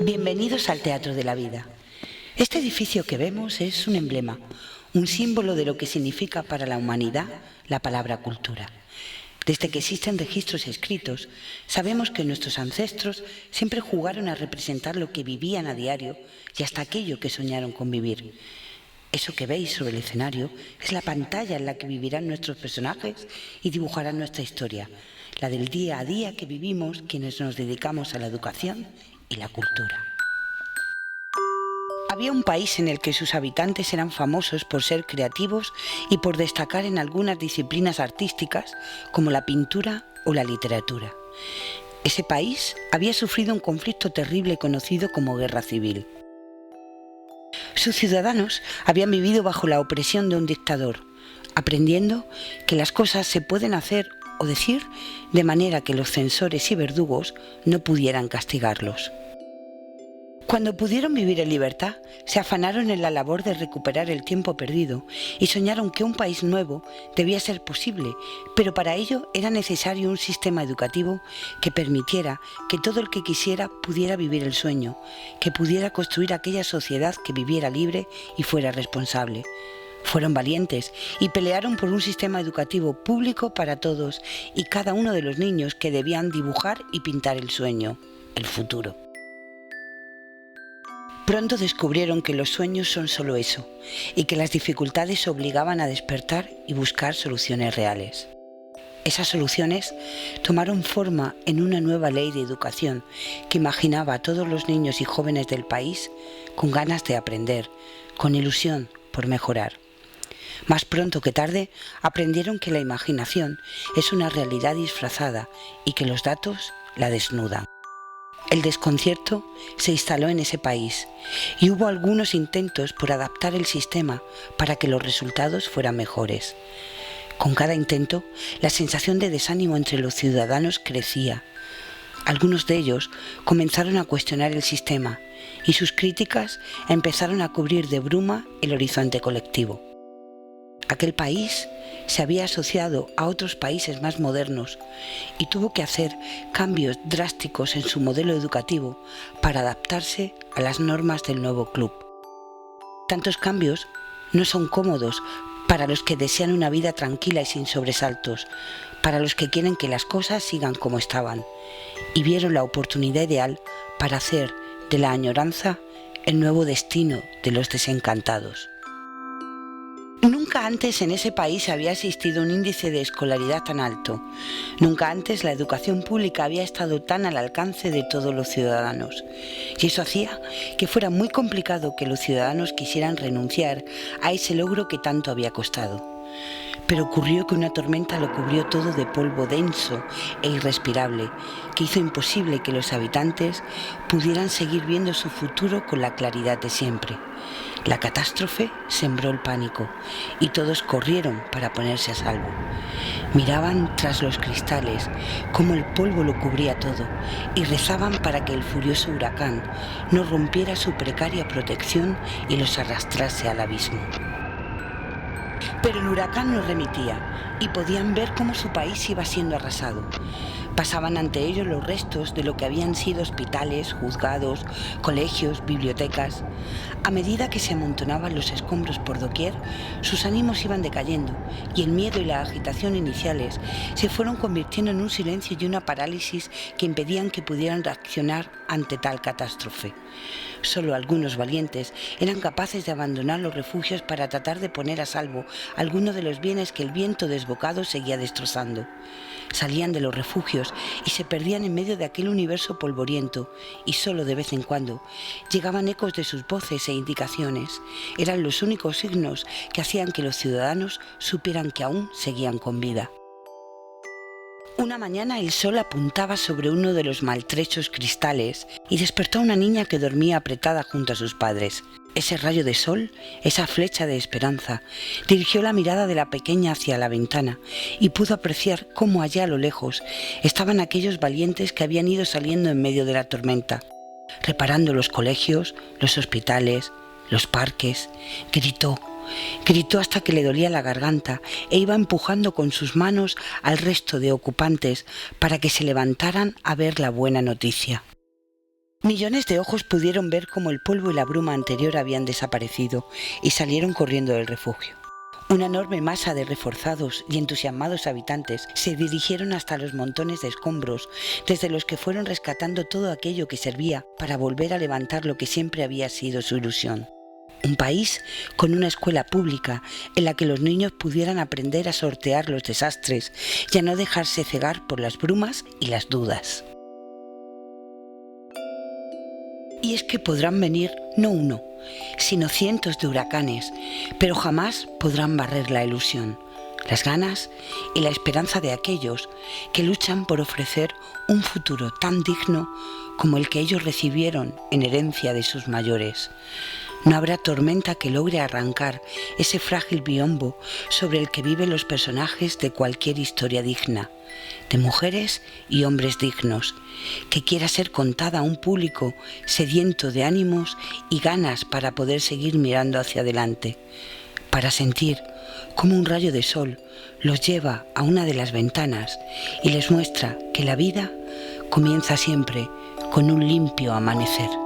Bienvenidos al Teatro de la Vida. Este edificio que vemos es un emblema, un símbolo de lo que significa para la humanidad la palabra cultura. Desde que existen registros escritos, sabemos que nuestros ancestros siempre jugaron a representar lo que vivían a diario y hasta aquello que soñaron con vivir. Eso que veis sobre el escenario es la pantalla en la que vivirán nuestros personajes y dibujarán nuestra historia, la del día a día que vivimos quienes nos dedicamos a la educación y la cultura. Había un país en el que sus habitantes eran famosos por ser creativos y por destacar en algunas disciplinas artísticas como la pintura o la literatura. Ese país había sufrido un conflicto terrible conocido como Guerra Civil. Sus ciudadanos habían vivido bajo la opresión de un dictador, aprendiendo que las cosas se pueden hacer o decir de manera que los censores y verdugos no pudieran castigarlos. Cuando pudieron vivir en libertad, se afanaron en la labor de recuperar el tiempo perdido y soñaron que un país nuevo debía ser posible, pero para ello era necesario un sistema educativo que permitiera que todo el que quisiera pudiera vivir el sueño, que pudiera construir aquella sociedad que viviera libre y fuera responsable. Fueron valientes y pelearon por un sistema educativo público para todos y cada uno de los niños que debían dibujar y pintar el sueño, el futuro. Pronto descubrieron que los sueños son solo eso y que las dificultades obligaban a despertar y buscar soluciones reales. Esas soluciones tomaron forma en una nueva ley de educación que imaginaba a todos los niños y jóvenes del país con ganas de aprender, con ilusión por mejorar. Más pronto que tarde aprendieron que la imaginación es una realidad disfrazada y que los datos la desnudan. El desconcierto se instaló en ese país y hubo algunos intentos por adaptar el sistema para que los resultados fueran mejores. Con cada intento, la sensación de desánimo entre los ciudadanos crecía. Algunos de ellos comenzaron a cuestionar el sistema y sus críticas empezaron a cubrir de bruma el horizonte colectivo. Aquel país se había asociado a otros países más modernos y tuvo que hacer cambios drásticos en su modelo educativo para adaptarse a las normas del nuevo club. Tantos cambios no son cómodos para los que desean una vida tranquila y sin sobresaltos, para los que quieren que las cosas sigan como estaban, y vieron la oportunidad ideal para hacer de la añoranza el nuevo destino de los desencantados. Nunca antes en ese país había existido un índice de escolaridad tan alto. Nunca antes la educación pública había estado tan al alcance de todos los ciudadanos. Y eso hacía que fuera muy complicado que los ciudadanos quisieran renunciar a ese logro que tanto había costado. Pero ocurrió que una tormenta lo cubrió todo de polvo denso e irrespirable, que hizo imposible que los habitantes pudieran seguir viendo su futuro con la claridad de siempre. La catástrofe sembró el pánico y todos corrieron para ponerse a salvo. Miraban tras los cristales cómo el polvo lo cubría todo y rezaban para que el furioso huracán no rompiera su precaria protección y los arrastrase al abismo. Pero el huracán no remitía y podían ver cómo su país iba siendo arrasado. Pasaban ante ellos los restos de lo que habían sido hospitales, juzgados, colegios, bibliotecas. A medida que se amontonaban los escombros por doquier, sus ánimos iban decayendo y el miedo y la agitación iniciales se fueron convirtiendo en un silencio y una parálisis que impedían que pudieran reaccionar ante tal catástrofe. Solo algunos valientes eran capaces de abandonar los refugios para tratar de poner a salvo algunos de los bienes que el viento desbocado seguía destrozando. Salían de los refugios y se perdían en medio de aquel universo polvoriento, y solo de vez en cuando llegaban ecos de sus voces e indicaciones. Eran los únicos signos que hacían que los ciudadanos supieran que aún seguían con vida. Una mañana el sol apuntaba sobre uno de los maltrechos cristales y despertó a una niña que dormía apretada junto a sus padres. Ese rayo de sol, esa flecha de esperanza, dirigió la mirada de la pequeña hacia la ventana y pudo apreciar cómo allá a lo lejos estaban aquellos valientes que habían ido saliendo en medio de la tormenta, reparando los colegios, los hospitales, los parques. Gritó hasta que le dolía la garganta e iba empujando con sus manos al resto de ocupantes para que se levantaran a ver la buena noticia. Millones de ojos pudieron ver cómo el polvo y la bruma anterior habían desaparecido y salieron corriendo del refugio. Una enorme masa de reforzados y entusiasmados habitantes se dirigieron hasta los montones de escombros, desde los que fueron rescatando todo aquello que servía para volver a levantar lo que siempre había sido su ilusión. Un país con una escuela pública en la que los niños pudieran aprender a sortear los desastres y a no dejarse cegar por las brumas y las dudas. Y es que podrán venir no uno, sino cientos de huracanes, pero jamás podrán barrer la ilusión, las ganas y la esperanza de aquellos que luchan por ofrecer un futuro tan digno como el que ellos recibieron en herencia de sus mayores. No habrá tormenta que logre arrancar ese frágil biombo sobre el que viven los personajes de cualquier historia digna, de mujeres y hombres dignos, que quiera ser contada a un público sediento de ánimos y ganas para poder seguir mirando hacia adelante, para sentir cómo un rayo de sol los lleva a una de las ventanas y les muestra que la vida comienza siempre con un limpio amanecer.